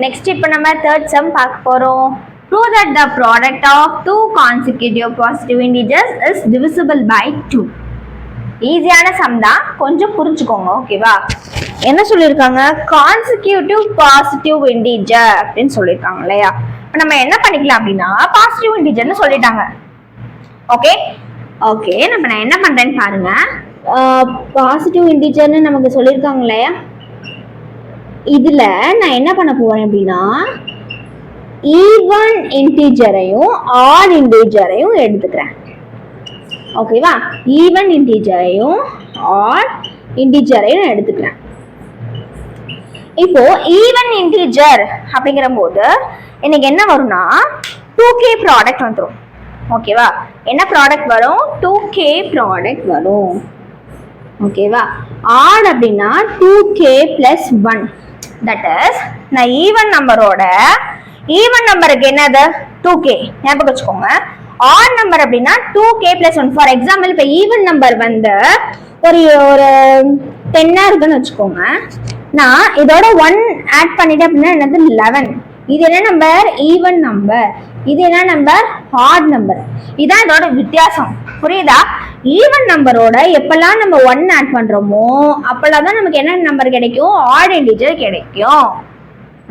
Next இப்போ நம்ம third sum பார்க்க போறோம். Prove that the product of two consecutive positive integers is divisible by 2. ஈஸியான சம் தான், கொஞ்சம் புரிஞ்சுக்கோங்க. ஓகேவா? என்ன சொல்லியிருக்காங்க? கான்சிக்யூட்டிவ் பாசிட்டிவ் இன்டிஜர் அப்படின்னு சொல்லியிருக்காங்க இல்லையா? இப்போ நம்ம என்ன பண்ணிக்கலாம் அப்படின்னா பாசிட்டிவ் இன்டிஜர்னு சொல்லிட்டாங்க. ஓகே ஓகே, நான் என்ன பண்றேன்னு பாருங்க. பாசிட்டிவ் இன்டிஜர்னு நமக்கு சொல்லியிருக்காங்க இல்லையா? இதுல நான் என்ன பண்ண போறேன் அப்படின்னா ஈவன் இன்டிஜரையும் ஆட் இன்டிஜரையும் எடுத்துக்கிறேன். ஓகேவா? ஈவன் இன்டிஜரையும் ஆட் இன்டிஜரையும் எடுத்துக்கிறேன். இப்போ ஈவன் இன்டிஜர் அப்படிங்கிற போது எனக்கு என்ன வரும்னா 2k ப்ராடக்ட் வந்துடும். ஓகேவா? என்ன ப்ராடக்ட் வரும்? 2k ப்ராடக்ட் வரும். ஓகேவா? ஆட் அப்படின்னா 2k plus 1. தட் இஸ் நான் ஈவன் நம்பரோட ஈவன் நம்பருக்கு என்னது 2k ஞாபகம் வச்சுக்கோங்க. ஆட் நம்பர் அப்படின்னா 2k plus 1. ஃபார் எக்ஸாம்பிள் இப்போ ஈவன் நம்பர் வந்து ஒரு 10 இருக்குன்னு வச்சுக்கோங்க. நான் இதோட 1 ஆட் பண்ணிட்டேன் அப்படின்னா என்னது 11. இது என்ன நம்பர்? Even number. இது என்ன நம்பர்? Add number. இதான் இதோட வித்தியாசம். புரியுதா? ஈவன் நம்பரோட எப்பெல்லாம் நம்ம 1 ஆட் பண்றோமோ அப்பெல்லாம் தான் நமக்கு என்ன நம்பர் கிடைக்கும்? ஆட் இன்டிஜர் கிடைக்கும்.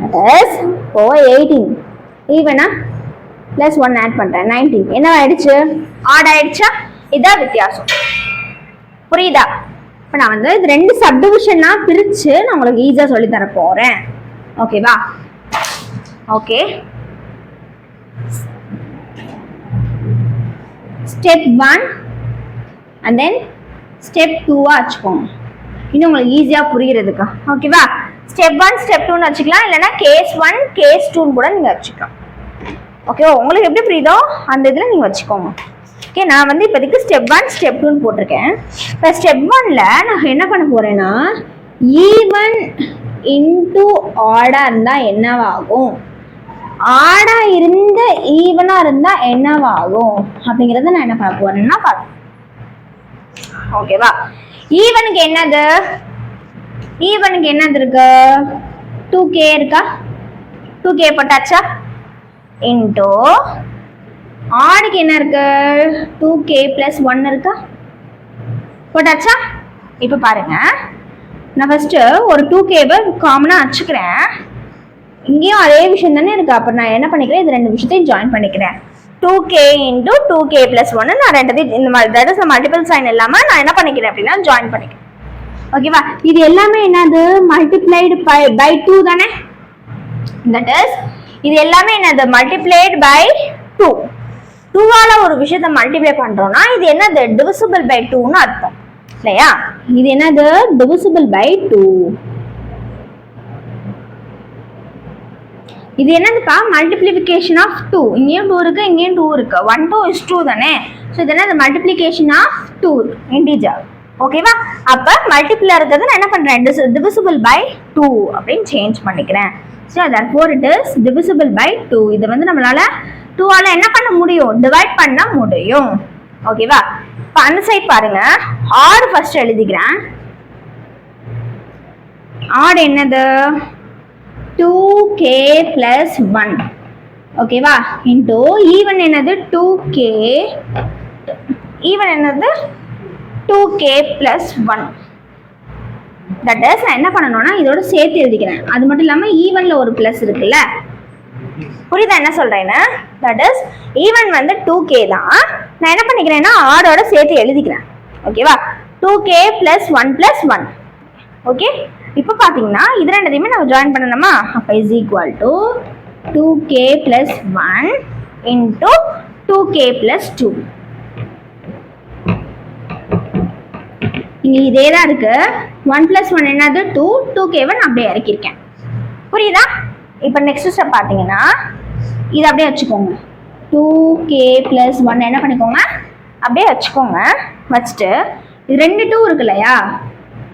இப்போ 18 ஈவனா பிளஸ் 1 ஆட் பண்றேன் 19. என்ன ஆயிடுச்சு? ஆட் ஆயிடுச்சா? இதான் வித்தியாசம். புரியுதா? இப்போ நான் வந்து இது ரெண்டு சப்டிவிஷனா பிரிச்சு நான் உங்களுக்கு ஈஸியா சொல்லி தர போறேன். ஓகேவா? Okay, step 1 and then step 2 வச்சுக்கோங்க. இன்னும் உங்களுக்கு ஈஸியா புரியுறதுக்கு. ஓகேவா? ஸ்டெப் 1 ஸ்டெப் 2 வச்சுக்கலாம், இல்லைன்னா கேஸ் 1 கேஸ் 2 கூட நீங்க வச்சுக்கலாம். ஓகேவா? உங்களுக்கு எப்படி புரியுதோ அந்த இதில் நீங்க வச்சுக்கோங்க. ஓகே, நான் வந்து இப்போதைக்கு ஸ்டெப் 1 ஸ்டெப் 2 போட்டிருக்கேன். இப்போ ஸ்டெப் 1ல நான் என்ன பண்ண போறேன்னா ஈவன் இன்டு ஆடா இருந்தா என்னவாகும், ஆடா இருந்து ஈவனா இருந்தா என்னவாகும் அப்படிங்கறத நான் என்ன பண்ண போறேன்னா பார்ப்போம். ஓகேவா? ஈவனுக்கு என்னது? ஈவனுக்கு என்னது இருக்கு? 2k இருக்கா? 2k போட்டாச்சா? இன்டோ ஆடுக்கு என்ன இருக்கு? 2k plus 1 இருக்கா? போட்டாச்சா? இப்ப பாருங்க, நான் ஃபர்ஸ்ட் ஒரு 2k காமனா வச்சுக்கிறேன். இங்கேயும் அதே விஷயம் தானே இருக்கு. அப்ப நான் என்ன பண்ணிக்கிறேன்? இது ரெண்டு விஷயத்தையும் ஜாயின் பண்ணிக்கிறேன். 2k into 2k plus 1 நான் ரெண்டத்தையும் இந்த மாதிரி தட் இஸ் மல்டிபிள் சைன் இல்லாம நான் என்ன பண்ணிக்கிறேன் அப்படின்னா ஜாயின் பண்ணிக்கிறேன். ஓகேவா? இது எல்லாமே என்னது? மல்டிப்ளைடு பை 2 தானே? தட் இஸ் இது எல்லாமே என்னது? Multiplied by 2. 2ஆல ஒரு விஷயத்தை மல்டிப்ளை பண்றோம்னா இது என்னது? டிவிசிபிள் பை 2ன்னு அர்த்தம் இல்லையா? இது என்னது? Divisible by 2. இது என்னதுப்பா? Multiplication of 2. இங்கேயும் 2 இருக்கு, இங்கேயும் 2 இருக்கு. 1 2 is 2 தானே? ஸோ இது என்னது? Multiplication of 2 integer. ஓகேவா? அப்ப மல்டிப்ளா இருக்கிறது நான் என்ன பண்றேன்? டிவிசிபிள் பை 2 அப்படின்னு சேஞ்ச் பண்ணிக்கிறேன். So therefore it is divisible by 2. இதை வந்து நம்மளால 2ஆல என்ன பண்ண முடியும்? டிவைட் பண்ண முடியும். ஓகேவா? இப்போ அந்த சைட் பாருங்க, ஆட் ஃபர்ஸ்ட் எழுதிக்கிறேன். ஆட் என்னது? 2k plus 1. ஓகேவா? இன்டோ ஈவன் என்னது? 2k. ஈவன் என்னது? 2k plus 1. தட் இஸ் நான் என்ன பண்ணணும்னா இதோட சேர்த்து எழுதிக்கிறேன். அது மட்டும் இல்லாம ஈவன்ல ஒரு பிளஸ் இருக்குல்ல, புரியுதா என்ன சொல்றேன்னு? தட் இஸ் ஈவன் வந்து 2k தான். நான் என்ன பண்ணிக்கிறேன்னா ஆடோட சேர்த்து எழுதிக்கிறேன். ஓகேவா? 2k plus 1 plus 1. ஓகே, இப்போ பாத்தீங்கன்னா இது ரெண்டையுமே நம்ம ஜாயின் பண்ணணுமா? அப்ப is equal to 2k plus 1 into 2k plus 2. இங்க இதே தான் இருக்கு. 1 plus 1 என்னது? 2. 2k நான் அப்படியே இறக்கிருக்கேன். புரியுதா? இப்போ நெக்ஸ்ட் ஸ்டெப் பாத்தீங்கன்னா இது அப்படியே வச்சுக்கோங்க. 2k plus 1 என்ன பண்ணிக்கோங்க? அப்படியே வச்சுக்கோங்க. வச்சுட்டு இது 2 2 இருக்கு இல்லையா?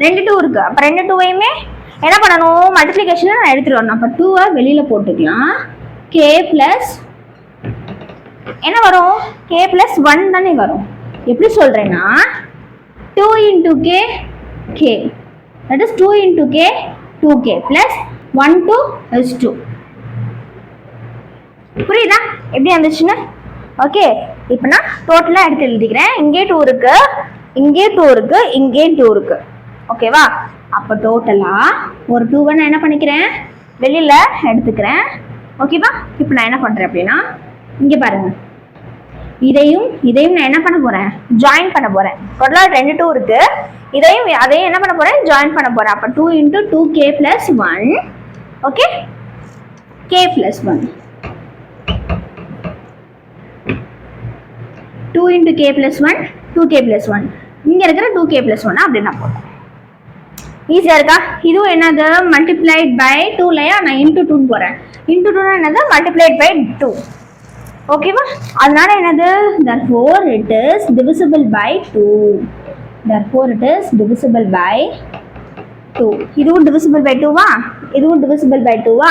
2 2 இருக்கு. அப்ப 2 2வையுமே என்ன பண்ணணும்? மல்டிப்ளிகேஷன் நான் எடுத்துட்டு வரணும். அப்ப 2 வெளியில போட்டுக்கலாம். k plus என்ன வரும்? k plus 1 தானே வரும். எப்படி சொல்றேன்னா 2 into k k. That is 2 into k 2k plus 1 2 is 2. புரியுதா எப்படி வந்துச்சுன்னு? ஓகே, இப்போ நான் டோட்டலாக எடுத்து எழுதிக்கிறேன். இங்கே 2 இருக்கு, இங்கே 2 இருக்கு, இங்கே 2 இருக்கு. ஓகேவா? அப்போ டோட்டலாக ஒரு 2 நான் என்ன பண்ணிக்கிறேன், வெளியில் எடுத்துக்கிறேன். ஓகேவா? இப்போ நான் என்ன பண்ணுறேன் அப்படின்னா, இங்கே பாருங்க, இதையும் நான் என்ன பண்ண போகிறேன், ஜாயின் பண்ண போகிறேன். டோட்டலாக 2 2 இருக்கு, அதையும் என்ன பண்ண போகிறேன், ஜாயின் பண்ண போகிறேன். அப்போ 2 × 2k + 1. Okay, k + 1. 2 × k + 1, 2k + 1. இங்கே இருக்கிற 2k + 1 அப்படி நான் போட்டேன். ஈஸியாக இருக்கா? இதுவும் என்னது, மல்டிப்ளைட் பை 2 இல்லையா, நான் × 2 போகிறேன். × 2 என்னது, மல்டிப்ளைட் பை 2. ஓகேவா? அதனால என்னது, therefore it is divisible by 2. Therefore it is divisible by 2. இதுவும் divisible by 2வா, இதுவும் divisible by 2வா?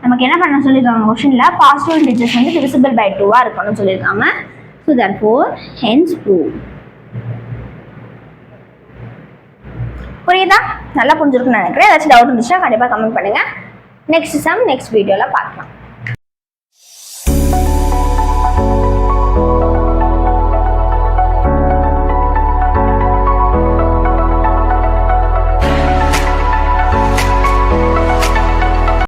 நமக்கு என்ன பண்ண சொல்லியிருக்காங்க கொஸ்டினில், பாசிட்டிவ் இன்டிஜர்ஸ் வந்து divisible by 2வா இருக்கணும்னு சொல்லியிருக்காங்க. So therefore hence prove. புரியுதா? நல்லா புரிஞ்சிருக்குன்னு நினைக்கிறேன். ஏதாச்சும் டவுட் இருந்துச்சுன்னா கண்டிப்பாக கமெண்ட் பண்ணுங்க. நெக்ஸ்ட் சம் நெக்ஸ்ட் வீடியோவில் பார்க்கலாம்.